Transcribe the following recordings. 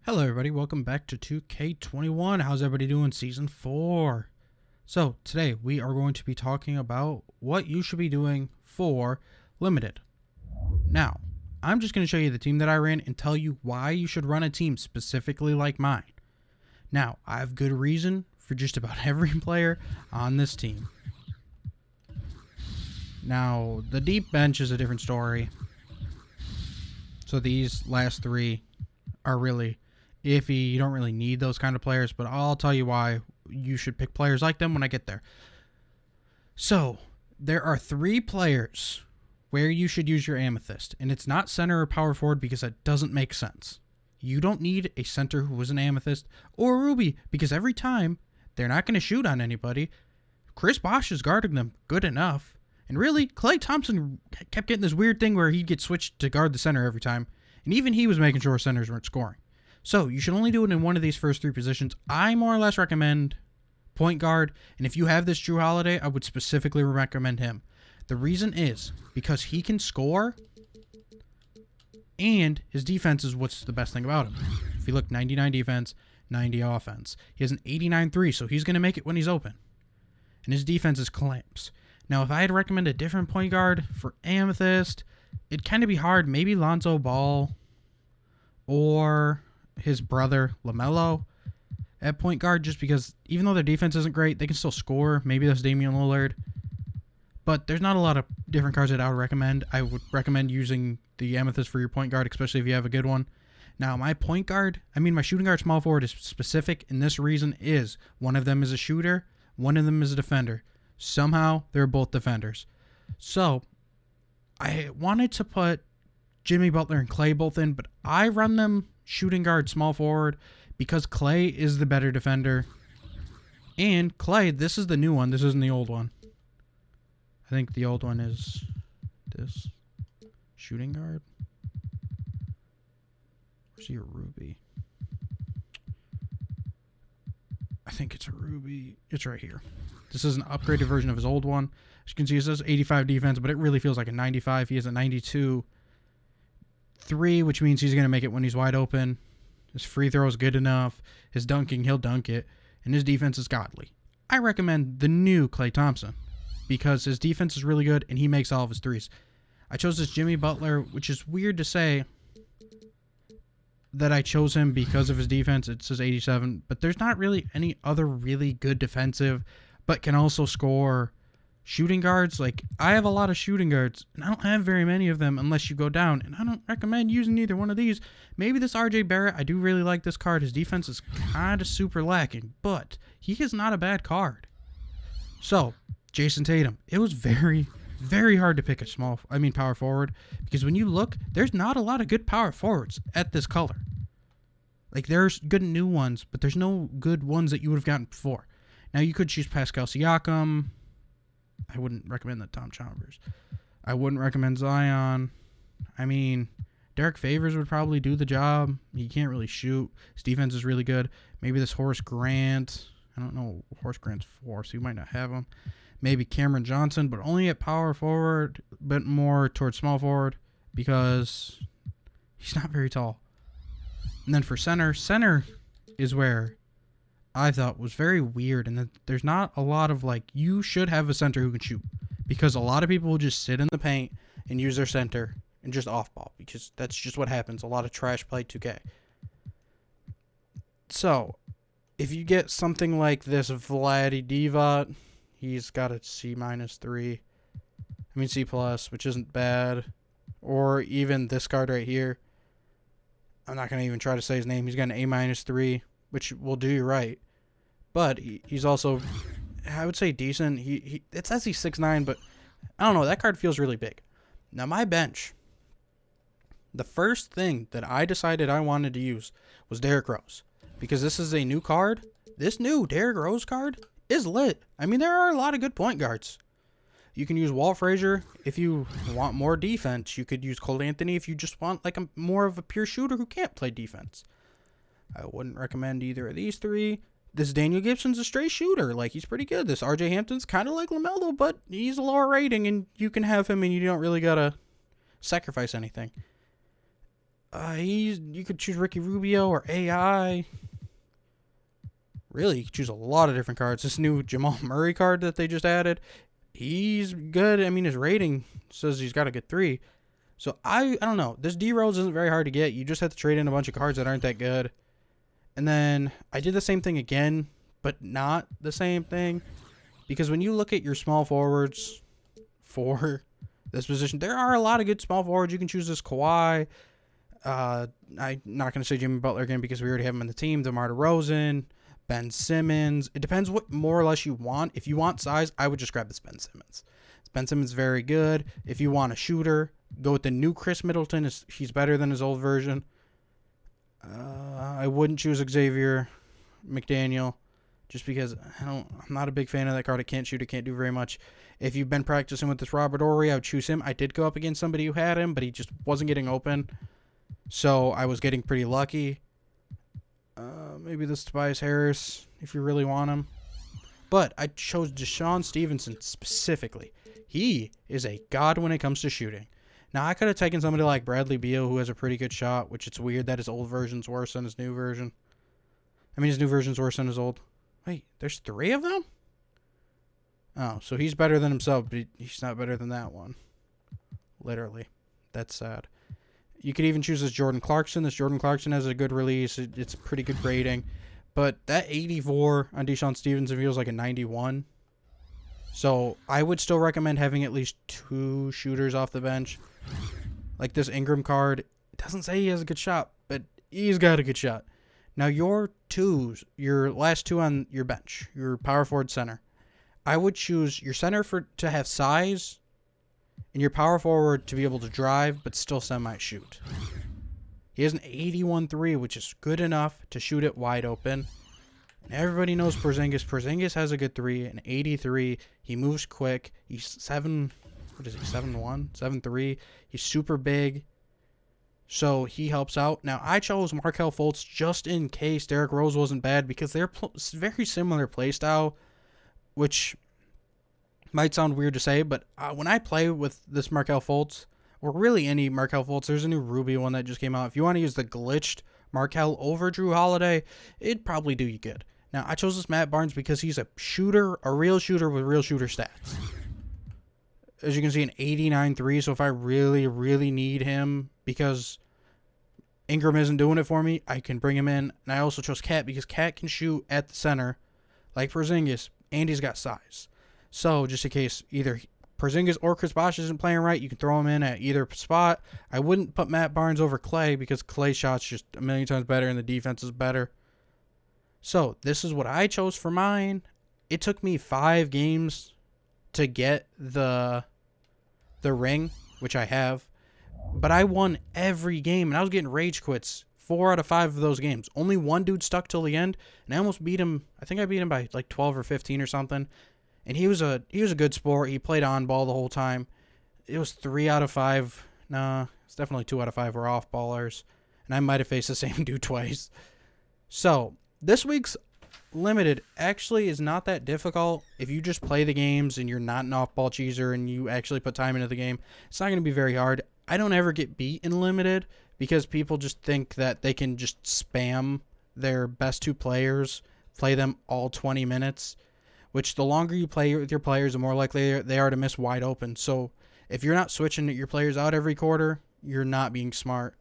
Hello everybody, welcome back to 2K21. How's everybody doing? Season 4. So today we are going to be talking about what you should be doing for Limited. Now, I'm just going to show you the team that I ran and tell you why you should run a team specifically like mine. Now, I have good reason for just about every player on this team. Now, the deep bench is a different story. So these last three are really iffy. You don't really need those kind of players, but I'll tell you why you should pick players like them when I get there. So, there are three players where you should use your Amethyst, and it's not center or power forward because that doesn't make sense. You don't need a center who is an Amethyst or a Ruby because every time they're not going to shoot on anybody. Chris Bosh is guarding them good enough. And really, Klay Thompson kept getting this weird thing where he'd get switched to guard the center every time, and even he was making sure centers weren't scoring. So, you should only do it in one of these first three positions. I more or less recommend point guard, and if you have this Jrue Holiday, I would specifically recommend him. The reason is because he can score, and his defense is what's the best thing about him. If you look, 99 defense, 90 offense. He has an 89-3, so he's going to make it when he's open. And his defense is clamps. Now, if I had recommend a different point guard for Amethyst, it'd kind of be hard. Maybe Lonzo Ball or his brother LaMelo at point guard, just because even though their defense isn't great, they can still score. Maybe that's Damian Lillard. But there's not a lot of different cards that I would recommend. I would recommend using the Amethyst for your point guard, especially if you have a good one. Now, my shooting guard small forward is specific, and this reason is one of them is a shooter, one of them is a defender. Somehow, they're both defenders. So, I wanted to put Jimmy Butler and Klay both in, but I run them shooting guard small forward because Klay is the better defender. And Klay, this is the new one. This isn't the old one. I think the old one is this shooting guard. Or is he a Ruby? I think it's a Ruby. It's right here. This is an upgraded version of his old one. As you can see, it says 85 defense, but it really feels like a 95. He has a 92-3, which means he's going to make it when he's wide open. His free throw is good enough. His dunking, he'll dunk it. And his defense is godly. I recommend the new Klay Thompson because his defense is really good and he makes all of his threes. I chose this Jimmy Butler, which is weird to say that I chose him because of his defense. It says 87, but there's not really any other really good defensive but can also score shooting guards. Like, I have a lot of shooting guards, and I don't have very many of them unless you go down, and I don't recommend using either one of these. Maybe this RJ Barrett, I do really like this card. His defense is kind of super lacking, but he is not a bad card. So, Jayson Tatum. It was very, very hard to pick a power forward, because when you look, there's not a lot of good power forwards at this color. Like, there's good new ones, but there's no good ones that you would have gotten before. Now, you could choose Pascal Siakam. I wouldn't recommend the Tom Chalmers. I wouldn't recommend Zion. Derek Favors would probably do the job. He can't really shoot. His defense is really good. Maybe this Horace Grant. I don't know. Horace Grant's 4, so you might not have him. Maybe Cameron Johnson, but only at power forward, but more towards small forward because he's not very tall. And then for center is where I thought was very weird, and that there's not a lot of, you should have a center who can shoot, because a lot of people will just sit in the paint and use their center and just off-ball, because that's just what happens. A lot of trash play 2K. So, if you get something like this Vlade Divac, he's got a C-3, C+, which isn't bad, or even this card right here. I'm not going to even try to say his name. He's got an A-3, which will do you right. But he's also, I would say, decent. It says he's 6'9", but I don't know. That card feels really big. Now, my bench, the first thing that I decided I wanted to use was Derrick Rose. Because this is a new card. This new Derrick Rose card is lit. There are a lot of good point guards. You can use Walt Frazier if you want more defense. You could use Cole Anthony if you just want more of a pure shooter who can't play defense. I wouldn't recommend either of these three. This Daniel Gibson's a straight shooter. He's pretty good. This RJ Hampton's kind of like LaMelo, but he's a lower rating, and you can have him, and you don't really got to sacrifice anything. You could choose Ricky Rubio or AI. Really, you could choose a lot of different cards. This new Jamal Murray card that they just added, he's good. I mean, his rating says he's got a good 3. So I don't know. This D Rose isn't very hard to get. You just have to trade in a bunch of cards that aren't that good. And then I did the same thing again, but not the same thing. Because when you look at your small forwards for this position, there are a lot of good small forwards. You can choose this Kawhi. I'm not going to say Jimmy Butler again because we already have him on the team. DeMar DeRozan, Ben Simmons. It depends what more or less you want. If you want size, I would just grab this Ben Simmons. Ben Simmons is very good. If you want a shooter, go with the new Chris Middleton. He's better than his old version. I wouldn't choose Xavier McDaniel just because I'm not a big fan of that card. It can't shoot. It can't do very much. If you've been practicing with this Robert Horry, I would choose him. I did go up against somebody who had him, but he just wasn't getting open. So I was getting pretty lucky. Maybe this Tobias Harris if you really want him. But I chose Deshaun Stevenson specifically. He is a god when it comes to shooting. Now, I could have taken somebody like Bradley Beal, who has a pretty good shot, which it's weird that his old version's worse than his new version. I mean, his new version's worse than his old. Wait, there's 3 of them? Oh, so he's better than himself, but he's not better than that one. Literally. That's sad. You could even choose this Jordan Clarkson. This Jordan Clarkson has a good release. It's a pretty good rating. But that 84 on Deshaun Stevenson feels like a 91. So I would still recommend having at least 2 shooters off the bench. Like this Ingram card, it doesn't say he has a good shot, but he's got a good shot. Now your last 2 on your bench, your power forward center, I would choose your center to have size and your power forward to be able to drive but still semi-shoot. He has an 81-3, which is good enough to shoot it wide open. And everybody knows Porzingis. Porzingis has a good 3, an 83. He moves quick. He's 7'1", 7'3". He's super big. So he helps out. Now, I chose Markelle Fultz just in case Derrick Rose wasn't bad because they're very similar play style, which might sound weird to say, but when I play with this Markelle Fultz, or really any Markelle Fultz, there's a new Ruby one that just came out. If you want to use the glitched Markelle over Drew Holiday, it'd probably do you good. Now, I chose this Matt Barnes because he's a shooter, a real shooter with real shooter stats. As you can see, an 89-3, so if I really, really need him because Ingram isn't doing it for me, I can bring him in. And I also chose Cat because Cat can shoot at the center like Porzingis, and he's got size. So, just in case either Porzingis or Chris Bosh isn't playing right, you can throw him in at either spot. I wouldn't put Matt Barnes over Clay because Clay's shot's just a million times better and the defense is better. So, this is what I chose for mine. It took me 5 games to get the ring, which I have. But I won every game, and I was getting rage quits 4 out of 5 of those games. Only one dude stuck till the end, and I almost beat him. I think I beat him by like 12 or 15 or something. And he was a good sport. He played on ball the whole time. It was 3 out of 5. Nah, it's definitely 2 out of 5 were off ballers. And I might have faced the same dude twice. So, this week's limited actually is not that difficult. If you just play the games and you're not an off-ball cheeser and you actually put time into the game, it's not going to be very hard. I don't ever get beat in limited because people just think that they can just spam their best 2 players, play them all 20 minutes. Which the longer you play with your players, the more likely they are to miss wide open. So if you're not switching your players out every quarter, you're not being smart.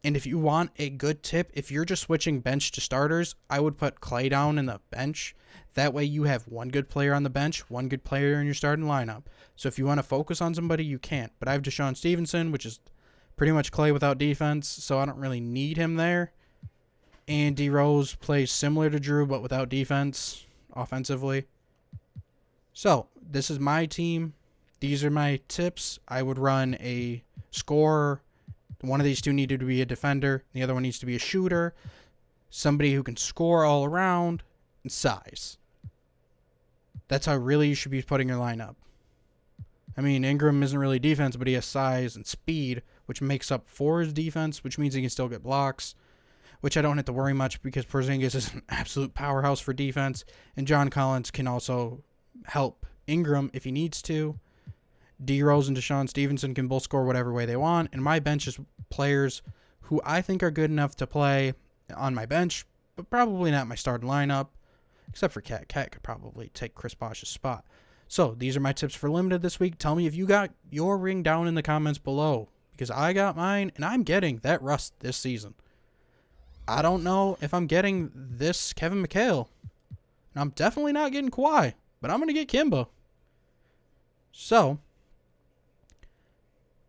And if you want a good tip, if you're just switching bench to starters, I would put Clay down in the bench. That way you have one good player on the bench, one good player in your starting lineup. So if you want to focus on somebody, you can't. But I have Deshaun Stevenson, which is pretty much Clay without defense, so I don't really need him there. And D Rose plays similar to Drew, but without defense offensively. So, this is my team. These are my tips. I would run a scorer. One of these 2 needed to be a defender. The other one needs to be a shooter. Somebody who can score all around. And size. That's how really you should be putting your lineup. I mean, Ingram isn't really defense, but he has size and speed, which makes up for his defense, which means he can still get blocks. Which I don't have to worry much because Porzingis is an absolute powerhouse for defense. And John Collins can also help Ingram if he needs to. D Rose and Deshaun Stevenson can both score whatever way they want. And my bench is players who I think are good enough to play on my bench, but probably not my starting lineup, except for Cat. Cat could probably take Chris Bosh's spot. So these are my tips for limited this week. Tell me if you got your ring down in the comments below, because I got mine, and I'm getting that Rust this season. I don't know if I'm getting this Kevin McHale. And I'm definitely not getting Kawhi, but I'm going to get Kimba. So,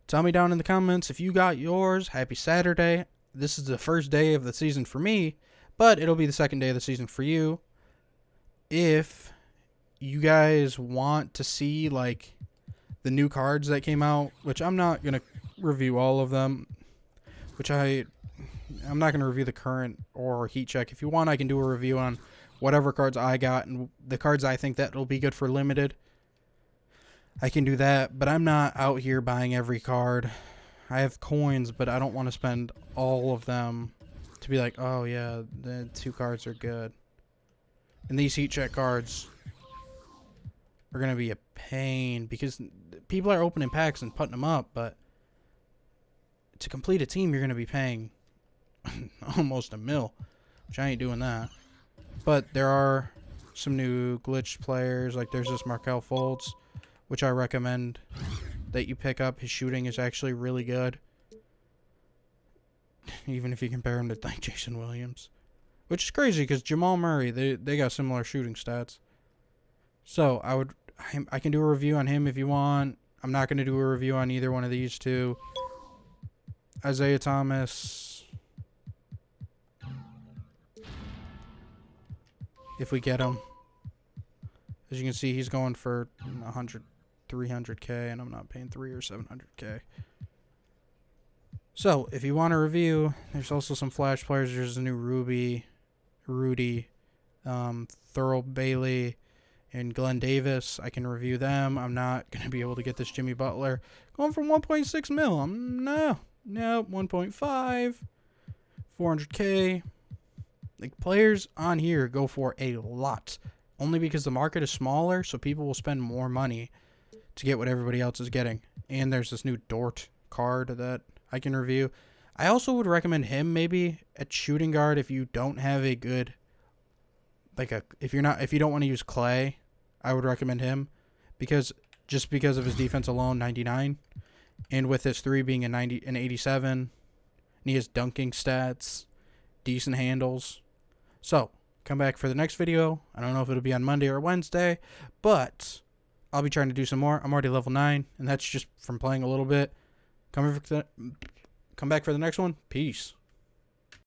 tell me down in the comments if you got yours. Happy Saturday. This is the first day of the season for me, but it'll be the second day of the season for you. If you guys want to see, like, the new cards that came out, which I'm not going to review all of them, which I'm not going to review the current or heat check. If you want, I can do a review on whatever cards I got and the cards I think that will be good for limited. I can do that, but I'm not out here buying every card. I have coins, but I don't want to spend all of them to be like, oh yeah, the 2 cards are good. And these heat check cards are going to be a pain because people are opening packs and putting them up, but to complete a team, you're going to be paying almost $1 million, which I ain't doing that. But there are some new glitched players, like there's this Markelle Fultz, which I recommend that you pick up. His shooting is actually really good, even if you compare him to like Jason Williams, which is crazy because Jamal Murray, they got similar shooting stats. So I can do a review on him if you want. I'm not going to do a review on either one of these two. Isaiah Thomas, if we get him. As you can see, he's going for 300K, and I'm not paying 300 or 700K. So, if you want a review, there's also some flash players. There's a new Rudy, Thurl Bailey, and Glenn Davis. I can review them. I'm not going to be able to get this Jimmy Butler. Going from 1.6 mil. No, 1.5, 400K. Like, players on here go for a lot. Only because the market is smaller, so people will spend more money to get what everybody else is getting. And there's this new Dort card that I can review. I also would recommend him maybe at shooting guard if you don't have a good, if you don't want to use Clay, I would recommend him because of his defense alone, 99, and with his 3 being an 87, and he has dunking stats, decent handles. So, come back for the next video. I don't know if it'll be on Monday or Wednesday, but I'll be trying to do some more. I'm already level 9, and that's just from playing a little bit. Come back for the next one. Peace.